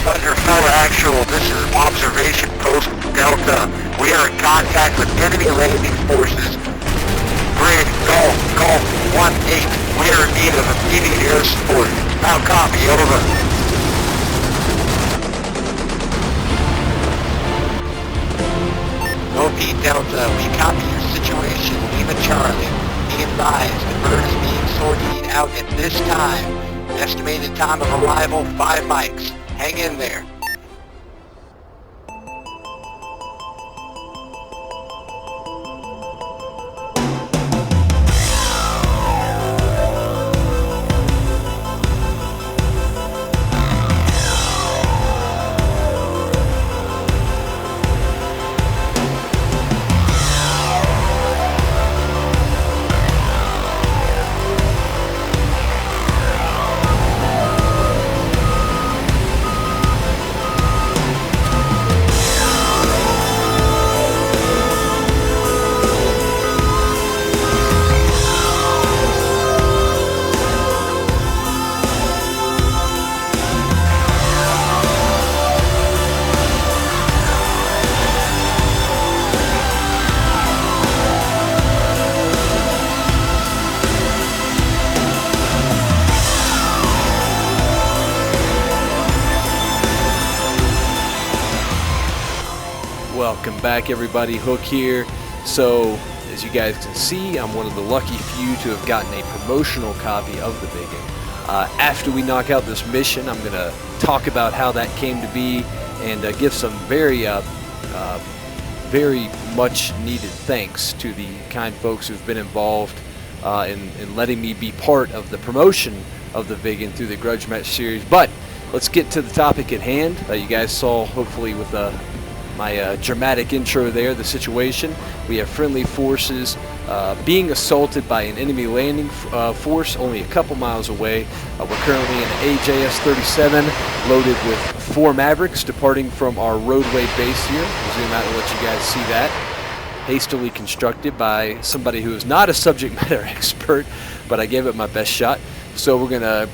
Thunder 4 actual, this is observation post Delta. We are in contact with enemy landing forces. Bridge, Golf 1-8. We are in need of immediate air support. How copy, over. OP Delta, we copy your situation. Lima Charlie. Be advised, the bird is being sortied out at this time. Estimated time of arrival, 5 mics. Hang in there. Welcome back, everybody. Hook here. So as you guys can see, I'm one of the lucky few to have gotten a promotional copy of the Viggen. After we knock out this mission, I'm going to talk about how that came to be and give some very much needed thanks to the kind folks who've been involved in letting me be part of the promotion of the Viggen through the Grudge match series. But let's get to the topic at hand. You guys saw, hopefully, with my dramatic intro there, the situation. We have friendly forces being assaulted by an enemy landing force only a couple miles away. We're currently in an AJS-37 loaded with 4 Mavericks departing from our roadway base here. I'll zoom out and let you guys see that. Hastily constructed by somebody who is not a subject matter expert, but I gave it my best shot. So we're going to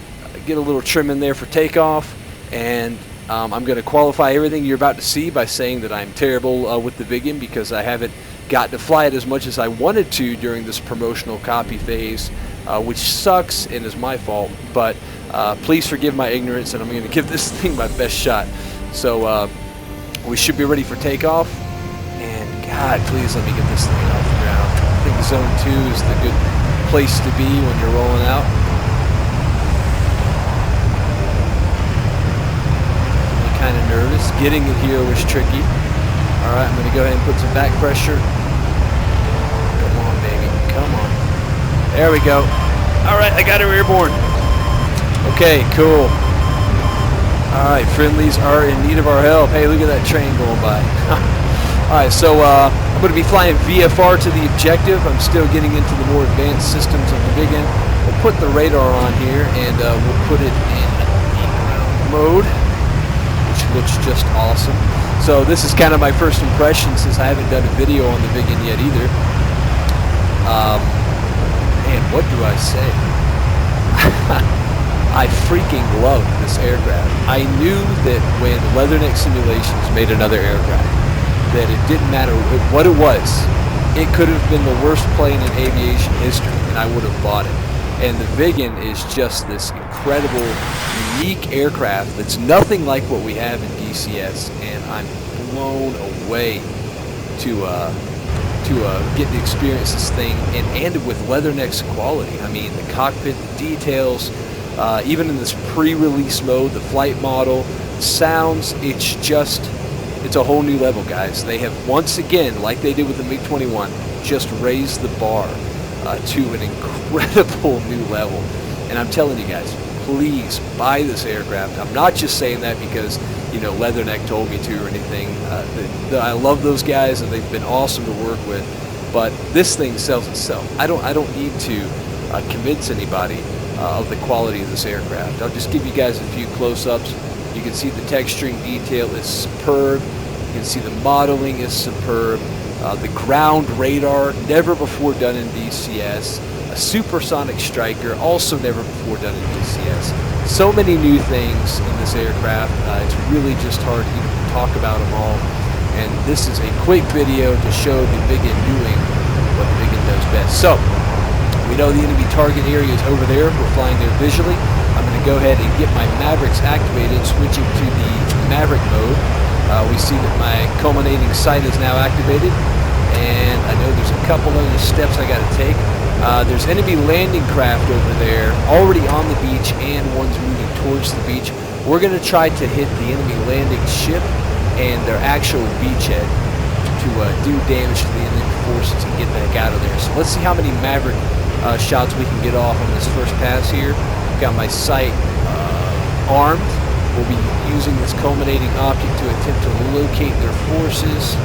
get a little trim in there for takeoff, and I'm going to qualify everything you're about to see by saying that I'm terrible with the Viggen because I haven't gotten to fly it as much as I wanted to during this promotional copy phase, which sucks and is my fault. But please forgive my ignorance, and I'm going to give this thing my best shot. So we should be ready for takeoff. And God, please let me get this thing off the ground. I think Zone 2 is the good place to be when you're rolling out. Kind of nervous. Getting it here was tricky. Alright, I'm going to go ahead and put some back pressure. Come on, baby. Come on. There we go. Alright, I got her airborne. Okay, cool. Alright, friendlies are in need of our help. Hey, look at that train going by. Alright, so I'm going to be flying VFR to the objective. I'm still getting into the more advanced systems of the Viggen. We'll put the radar on here, and we'll put it in ground mode, which looks just awesome. So this is kind of my first impression since I haven't done a video on the Viggen yet either. Man, what do I say? I freaking love this aircraft. I knew that when Leatherneck Simulations made another aircraft, that it didn't matter what it was. It could have been the worst plane in aviation history, and I would have bought it. And the Viggen is just this incredible, unique aircraft that's nothing like what we have in DCS, and I'm blown away to get to experience this thing and with Leatherneck's quality. I mean, the cockpit, the details, even in this pre-release mode, the flight model, sounds, it's a whole new level, guys. They have once again, like they did with the MiG-21, just raised the bar to an incredible new level. And I'm telling you guys, please buy this aircraft. I'm not just saying that because, you know, Leatherneck told me to or anything. I love those guys and they've been awesome to work with. But this thing sells itself. I don't need to convince anybody of the quality of this aircraft. I'll just give you guys a few close-ups. You can see the texturing detail is superb. You can see the modeling is superb. The ground radar, never before done in DCS. a supersonic striker, also never before done in DCS. So many new things in this aircraft. It's really just hard to even talk about them all. And this is a quick video to show the Viggen doing what the Viggen does best. So, we know the enemy target area is over there. We're flying there visually. I'm going to go ahead and get my Mavericks activated, switching to the Maverick mode. We see that my culminating sight is now activated, and I know there's a couple other steps I got to take. There's enemy landing craft over there, already on the beach, and one's moving towards the beach. We're going to try to hit the enemy landing ship and their actual beachhead to do damage to the enemy forces and get the heck out of there. So let's see how many Maverick shots we can get off on this first pass here. Got my sight armed. We'll be using this culminating optic to attempt to locate their forces.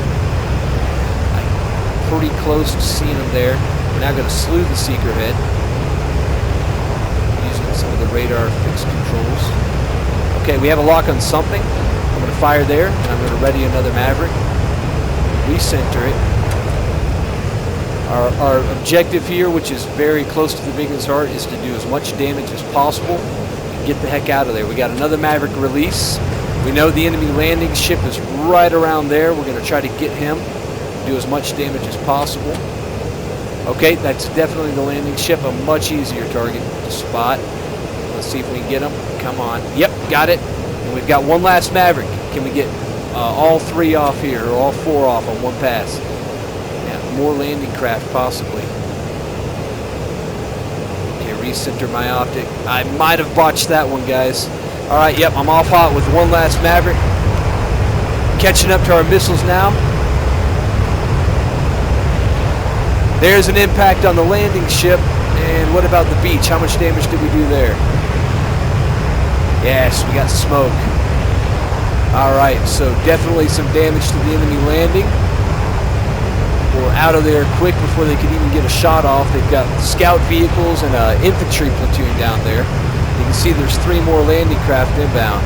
I'm pretty close to seeing them there. We're now going to slew the seeker head using some of the radar fixed controls. Okay, we have a lock on something. I'm going to fire there, and I'm going to ready another Maverick. Recenter it. Our objective here, which is very close to the Viggen's heart, is to do as much damage as possible and get the heck out of there. We got another Maverick release. We know the enemy landing ship is right around there. We're going to try to get him, do as much damage as possible. Okay, that's definitely the landing ship, a much easier target to spot. Let's see if we can get him. Come on. Yep, got it. And we've got one last Maverick. Can we get all three off here, or all four off on one pass? More landing craft possibly. Okay, recenter my optic. I might have botched that one, guys. Alright, yep, I'm off hot with one last Maverick. Catching up to our missiles now. There's an impact on the landing ship. And what about the beach? How much damage did we do there? Yes, we got smoke. Alright, so definitely some damage to the enemy landing. We're out of there quick before they could even get a shot off. They've got scout vehicles and an infantry platoon down there. You can see there's 3 more landing craft inbound.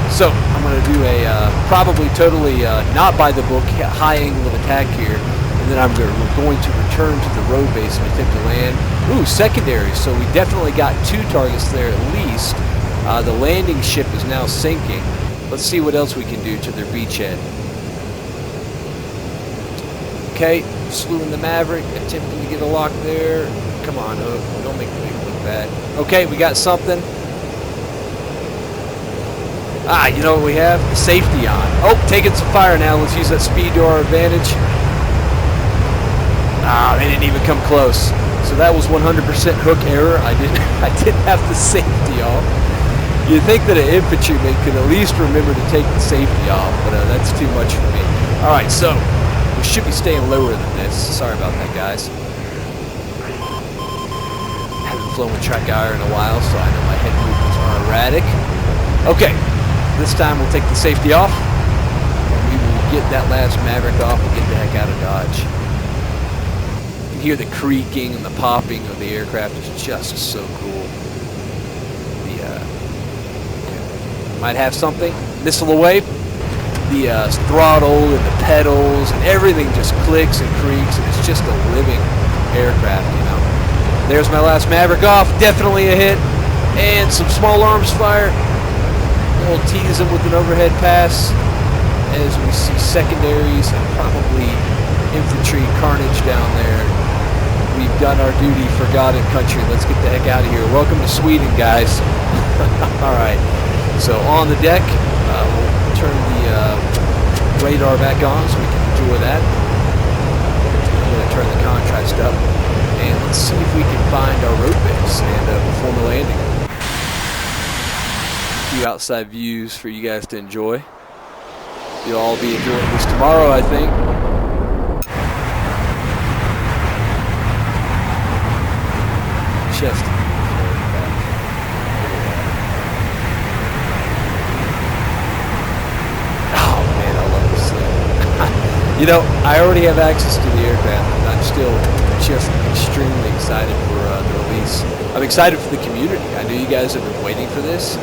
So I'm going to do a probably totally not by the book high angle of attack here, and then we're going to return to the road base and attempt to land. Ooh, secondary. So we definitely got 2 targets there at least. The landing ship is now sinking. Let's see what else we can do to their beachhead. Okay, slewing the Maverick, attempting to get a lock there. Come on, Hook, don't make me look bad. Okay, we got something. Ah, you know what we have? The safety on. Oh, taking some fire now. Let's use that speed to our advantage. Ah, they didn't even come close. So that was 100% Hook error. I didn't have the safety off. You'd think that an infantryman could at least remember to take the safety off, but that's too much for me. All right, so we should be staying lower than this. Sorry about that, guys. Haven't flown with track iron in a while, so I know my head movements are erratic. Okay, this time we'll take the safety off, and we will get that last Maverick off and get the heck out of Dodge. You can hear the creaking and the popping of the aircraft is just so cool. Might have something. Missile away. The throttle and the pedals and everything just clicks and creaks, and it's just a living aircraft, you know. There's my last Maverick off. Definitely a hit. And some small arms fire. We'll tease them with an overhead pass as we see secondaries and probably infantry carnage down there. We've done our duty for God and country. Let's get the heck out of here. Welcome to Sweden, guys. All right. So on the deck, we'll turn the radar back on so we can enjoy that. I'm going to turn the contrast up, and let's see if we can find our road base and perform a landing. A few outside views for you guys to enjoy. You'll all be enjoying this tomorrow, I think. Chest. You know, I already have access to the aircraft, and I'm still just extremely excited for the release. I'm excited for the community. I know you guys have been waiting for this.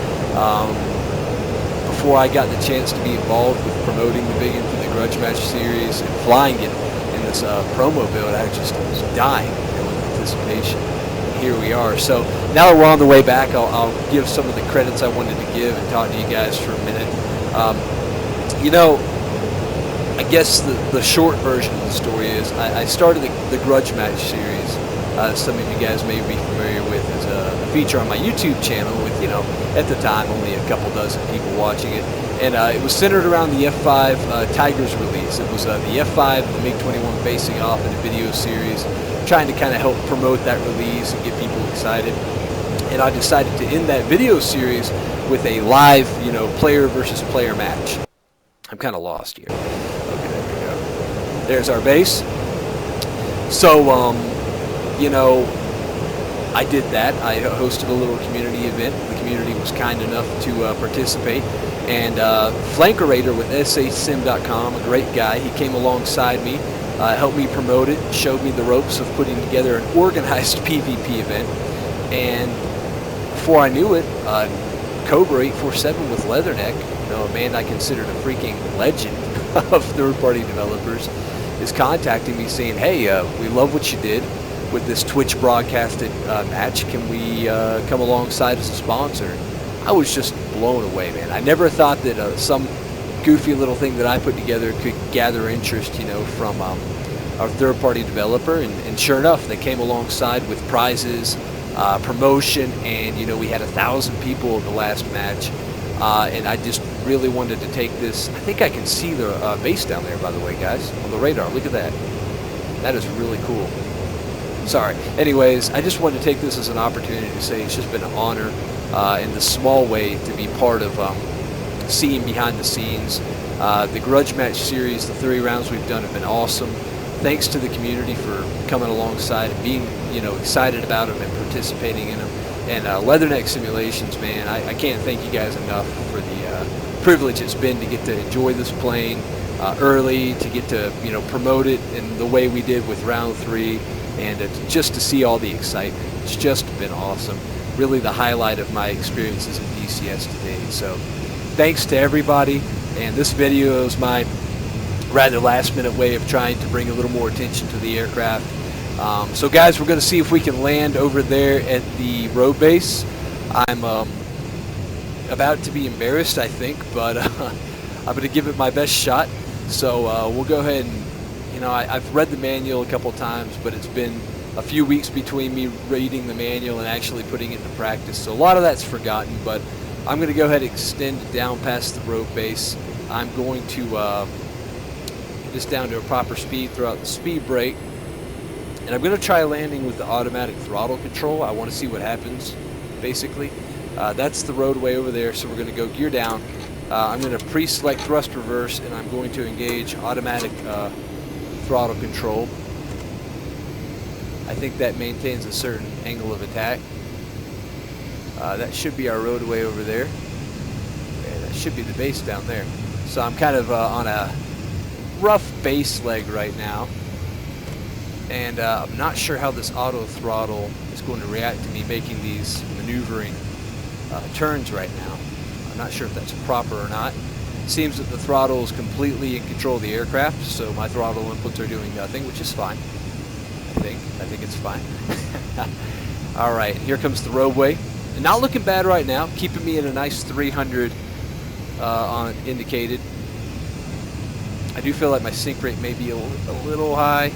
Before I got the chance to be involved with promoting the Viggen for the Grudge Match series and flying it in this promo build, I just was dying, you know, to anticipation. And here we are. So now that we're on the way back, I'll give some of the credits I wanted to give and talk to you guys for a minute. You know, I guess the short version of the story is I started the Grudge match series. Some of you guys may be familiar with as a feature on my YouTube channel with, you know, at the time only a couple dozen people watching it. And it was centered around the F5 Tigers release. It was the F5, the MiG-21 facing off in a video series, trying to kind of help promote that release and get people excited. And I decided to end that video series with a live, you know, player versus player match. I'm kind of lost here. Okay, there we go. There's our base. So, you know, I did that. I hosted a little community event. The community was kind enough to participate. And Flankerator with SHSim.com, a great guy, he came alongside me, helped me promote it, showed me the ropes of putting together an organized PvP event. And before I knew it, Cobra 847 with Leatherneck, you know, a man I considered a freaking legend of third-party developers, is contacting me saying, hey, we love what you did with this Twitch broadcasted match. Can we come alongside as a sponsor? I was just blown away, man. I never thought that some goofy little thing that I put together could gather interest, you know, from our third-party developer. And sure enough, they came alongside with prizes, promotion, and, you know, we had 1,000 people in the last match. And I just really wanted to take this. I think I can see the base down there, by the way, guys, on the radar. Look at that. That is really cool. Sorry. Anyways, I just wanted to take this as an opportunity to say it's just been an honor in the small way to be part of seeing behind the scenes. The Grudge match series, the 30 rounds we've done have been awesome. Thanks to the community for coming alongside and being, you know, excited about them and participating in them. And Leatherneck Simulations, man, I can't thank you guys enough for the privilege it's been to get to enjoy this plane early, to get to, you know, promote it in the way we did with round 3, and just to see all the excitement. It's just been awesome. Really the highlight of my experiences in DCS today. So thanks to everybody, and this video is my rather last minute way of trying to bring a little more attention to the aircraft. So guys, we're going to see if we can land over there at the road base. I'm about to be embarrassed, I think, but I'm going to give it my best shot. So we'll go ahead and, you know, I've read the manual a couple times, but it's been a few weeks between me reading the manual and actually putting it into practice. So a lot of that's forgotten, but I'm going to go ahead and extend it down past the road base. I'm going to get this down to a proper speed, throw out the speed brake. And I'm going to try landing with the automatic throttle control. I want to see what happens, basically. That's the roadway over there, so we're going to go gear down. I'm going to pre-select thrust reverse, and I'm going to engage automatic throttle control. I think that maintains a certain angle of attack. That should be our roadway over there. And that should be the base down there. So I'm kind of on a rough base leg right now. And I'm not sure how this auto throttle is going to react to me making these maneuvering turns right now. I'm not sure if that's proper or not. It seems that the throttle is completely in control of the aircraft, so my throttle inputs are doing nothing, which is fine. I think it's fine. Alright, here comes the roadway. And not looking bad right now, keeping me in a nice 300 on indicated. I do feel like my sink rate may be a little high,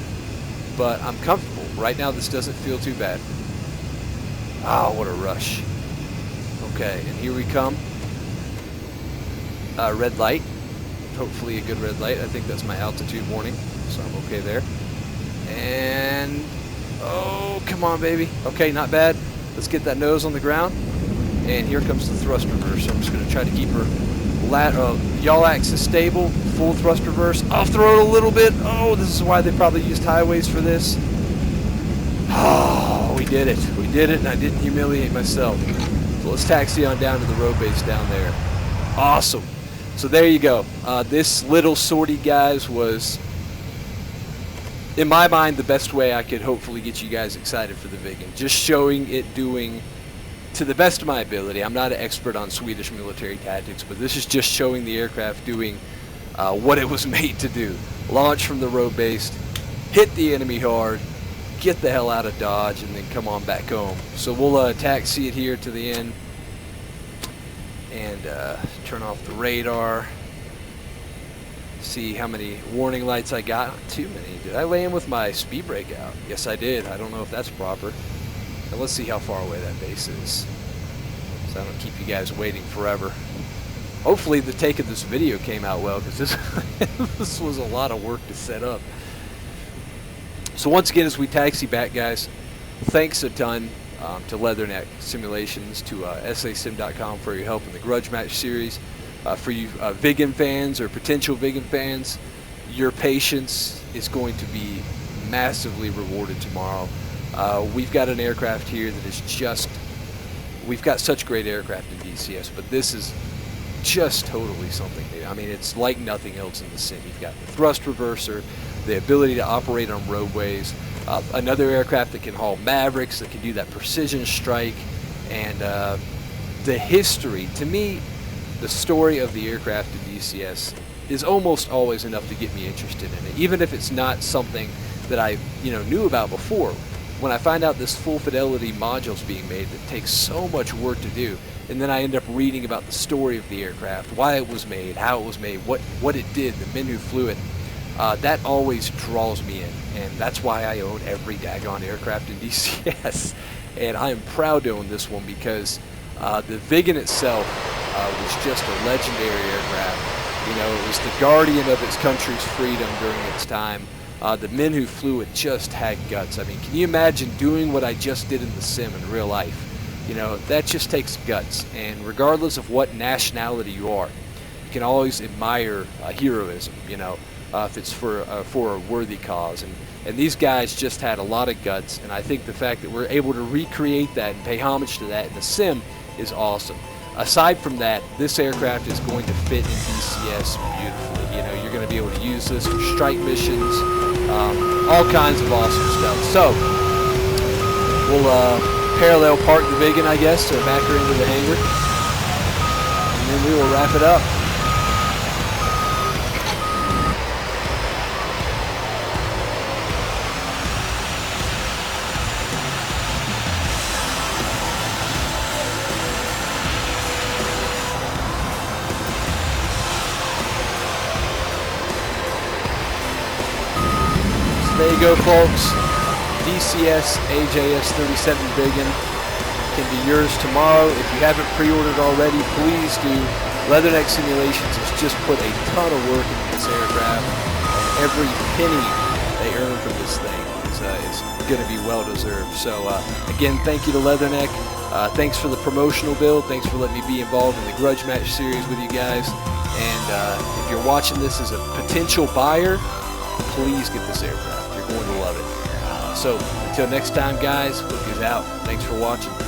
but I'm comfortable. Right now this doesn't feel too bad. Oh, what a rush. Okay, and here we come. Red light. Hopefully a good red light. I think that's my altitude warning, so I'm okay there. And, oh, come on, baby. Okay, not bad. Let's get that nose on the ground. And here comes the thrust reverse. So I'm just going to try to keep her yaw axis stable, full thrust reverse. Off-throttle a little bit. Oh, this is why they probably used highways for this. Oh, we did it. We did it, and I didn't humiliate myself. So let's taxi on down to the road base down there. Awesome. So there you go. This little sortie, guys, was, in my mind, the best way I could hopefully get you guys excited for the Viggen. Just showing it doing, to the best of my ability. I'm not an expert on Swedish military tactics, but this is just showing the aircraft doing what it was made to do. Launch from the road base, hit the enemy hard, get the hell out of Dodge and then come on back home. So we'll taxi it here to the end and turn off the radar. See how many warning lights I got. Not too many. Did I land with my speed brake out? Yes, I did. I don't know if that's proper. Now let's see how far away that base is, so I don't keep you guys waiting forever. Hopefully the take of this video came out well, because this was a lot of work to set up. So once again, as we taxi back, guys, thanks a ton to Leatherneck Simulations, to sasim.com for your help in the Grudge Match series. For you Viggen fans or potential Viggen fans, your patience is going to be massively rewarded tomorrow. We've got an aircraft here that is just, we've got such great aircraft in DCS, but this is just totally something new. I mean, it's like nothing else in the sim. You've got the thrust reverser, the ability to operate on roadways, another aircraft that can haul Mavericks, that can do that precision strike, and the history. To me, the story of the aircraft in DCS is almost always enough to get me interested in it, even if it's not something that I knew about before. When I find out this full fidelity module's being made that takes so much work to do, and then I end up reading about the story of the aircraft, why it was made, how it was made, what it did, the men who flew it, that always draws me in, and that's why I own every daggone aircraft in DCS. And I am proud to own this one, because the Viggen itself was just a legendary aircraft. It was the guardian of its country's freedom during its time. The men who flew it just had guts. I mean, can you imagine doing what I just did in the sim in real life? That just takes guts. And regardless of what nationality you are, you can always admire heroism, if it's for a worthy cause. And these guys just had a lot of guts, and I think the fact that we're able to recreate that and pay homage to that in the sim is awesome. Aside from that, this aircraft is going to fit in DCS beautifully. You're going to be able to use this for strike missions, all kinds of awesome stuff. So we'll parallel park the Viggen, I guess, to back her into the hangar, and then we will wrap it up. There you go, folks. DCS AJS-37 Viggen can be yours tomorrow. If you haven't pre-ordered already, please do. Leatherneck Simulations has just put a ton of work into this aircraft, and every penny they earn from this thing is going to be well deserved. So again, thank you to Leatherneck. Thanks for the promotional build. Thanks for letting me be involved in the Grudge Match series with you guys. And if you're watching this as a potential buyer, please get this aircraft. You're going to love it. So until next time, guys, Book is out. Thanks for watching.